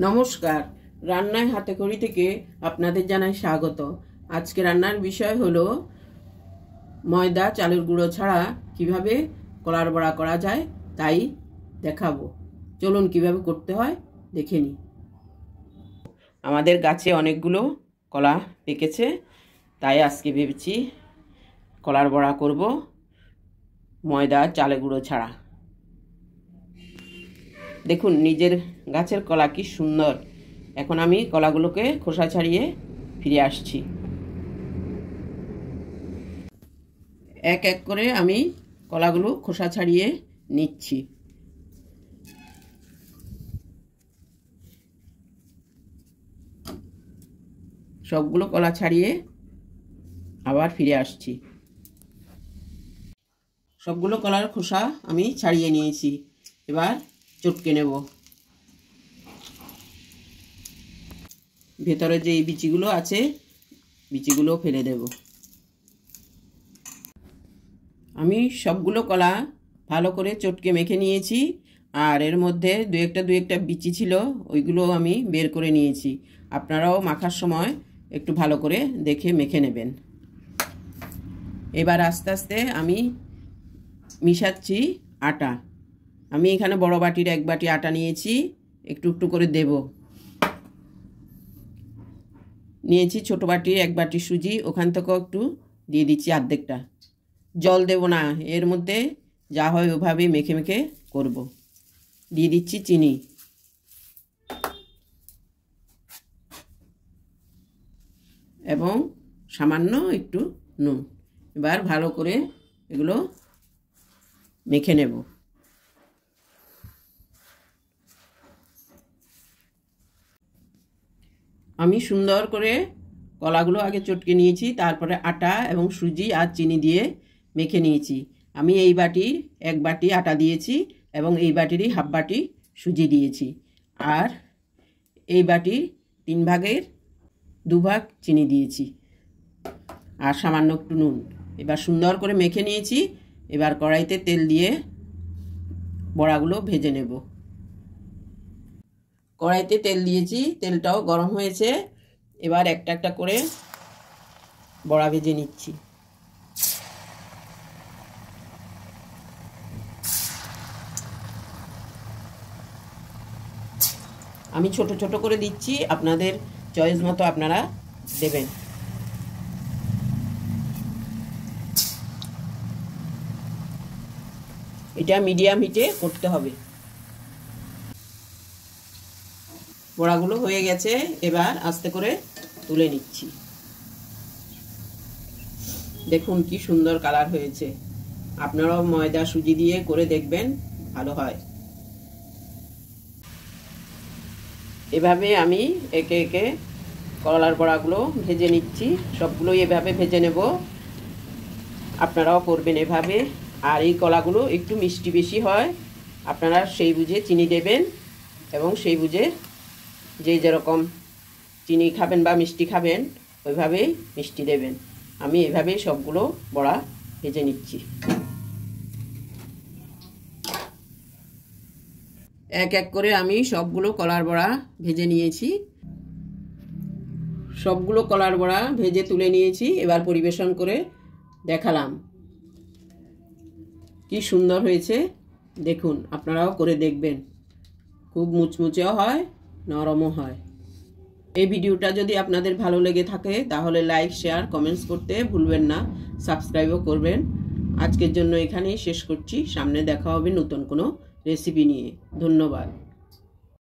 নমস্কার, রান্নায় হাতে খড়ি থেকে আপনাদের জানাই স্বাগত। আজকে রান্নার বিষয় হলো ময়দা চালের গুঁড়ো ছাড়া কিভাবে কলার বড়া করা যায় তাই দেখাবো। চলুন কিভাবে করতে হয় দেখে নিই। আমাদের গাছে অনেকগুলো কলা পেকেছে, তাই আজকে ভেবেছি কলার বড়া করব ময়দা চালের গুঁড়ো ছাড়া। দেখুন নিজের গাছের কলা কি সুন্দর। এখন আমি কলাগুলোকে খোসা ছাড়িয়ে ফিরে আসছি। এক এক করে আমি কলাগুলো খোসা ছাড়িয়ে নিচ্ছি। সবগুলো কলা ছাড়িয়ে আবার ফিরে আসছি। সবগুলো কলার খোসা আমি ছাড়িয়ে নিয়েছি, এবার চটকে নেব। ভেতরে যে বিচিগুলো আছে বিচিগুলো ফেলে দেব। আমি সবগুলো কলা ভালো করে চটকে মেখে নিয়েছি, আর এর মধ্যে দু একটা বিচি ছিল, ওইগুলো আমি বের করে নিয়েছি। আপনারাও মাখার সময় একটু ভালো করে দেখে মেখে নেবেন। এবার আস্তে আস্তে আমি মিশাচ্ছি আটা। আমি এখানে বড় বাটির এক বাটি আটা নিয়েছি, একটু একটু করে দেব। নিয়েছি ছোট বাটির এক বাটি সুজি, ওখান থেকেও একটু দিয়ে দিচ্ছি অর্ধেকটা। জল দেব না, এর মধ্যে যা হয় ওভাবেই মেখে মেখে করব। দিয়ে দিচ্ছি চিনি, এবং সামান্য একটু নুন। এবার ভালো করে এগুলো মেখে নেব। আমি সুন্দর করে কলাগুলো আগে চটকে নিয়েছি, তারপরে আটা এবং সুজি আর চিনি দিয়ে মেখে নিয়েছি। আমি এই বাটির এক বাটি আটা দিয়েছি এবং এই বাটিরই হাফ বাটি সুজি দিয়েছি, আর এই বাটির 3 ভাগের 2 ভাগ চিনি দিয়েছি, আর সামান্য একটু নুন। এবার সুন্দর করে মেখে নিয়েছি। এবার কড়াইতে তেল দিয়ে বড়াগুলো ভেজে নেব। কড়াইতে তেল দিয়েছি, তেলটাও গরম হয়েছে। এবার একটা একটা করে বড়া ভেজে নিচ্ছি। আমি ছোট ছোট করে দিচ্ছি, আপনাদের চয়েস মতো আপনারা দেবেন। এটা মিডিয়াম হিটে করতে হবে। বড়াগুলো হয়ে গেছে, এবার আস্তে করে তুলে নিচ্ছি। দেখুন কি সুন্দর কালার হয়েছে। আপনারাও ময়দা সুজি দিয়ে করে দেখবেন, ভালো হয়। এভাবে আমি একে একে কলার বড়াগুলো ভেজে নিচ্ছি। সবগুলোই এভাবে ভেজে নেব, আপনারাও করবেন এভাবে। আর এই কলাগুলো একটু মিষ্টি বেশি হয়, আপনারা সেই বুঝে চিনি দেবেন, এবং সেই বুঝে যে যেরকম চিনি খাবেন বা মিষ্টি খাবেন ওইভাবেই মিষ্টি দেবেন। আমি এভাবেই সবগুলো বড়া ভেজে নিচ্ছি। এক এক করে আমি সবগুলো কলার বড়া ভেজে নিয়েছি। সবগুলো কলার বড়া ভেজে তুলে নিয়েছি। এবার পরিবেশন করে দেখালাম। কি সুন্দর হয়েছে দেখুন, আপনারাও করে দেখবেন। খুব মুচমুচেও হয়, নরমও হয়। এই ভিডিওটা যদি আপনাদের ভালো লেগে থাকে তাহলে লাইক, শেয়ার, কমেন্টস করতে ভুলবেন না। সাবস্ক্রাইবও করবেন। আজকের জন্য এখানেই শেষ করছি। সামনে দেখা হবে নতুন কোনো রেসিপি নিয়ে। ধন্যবাদ।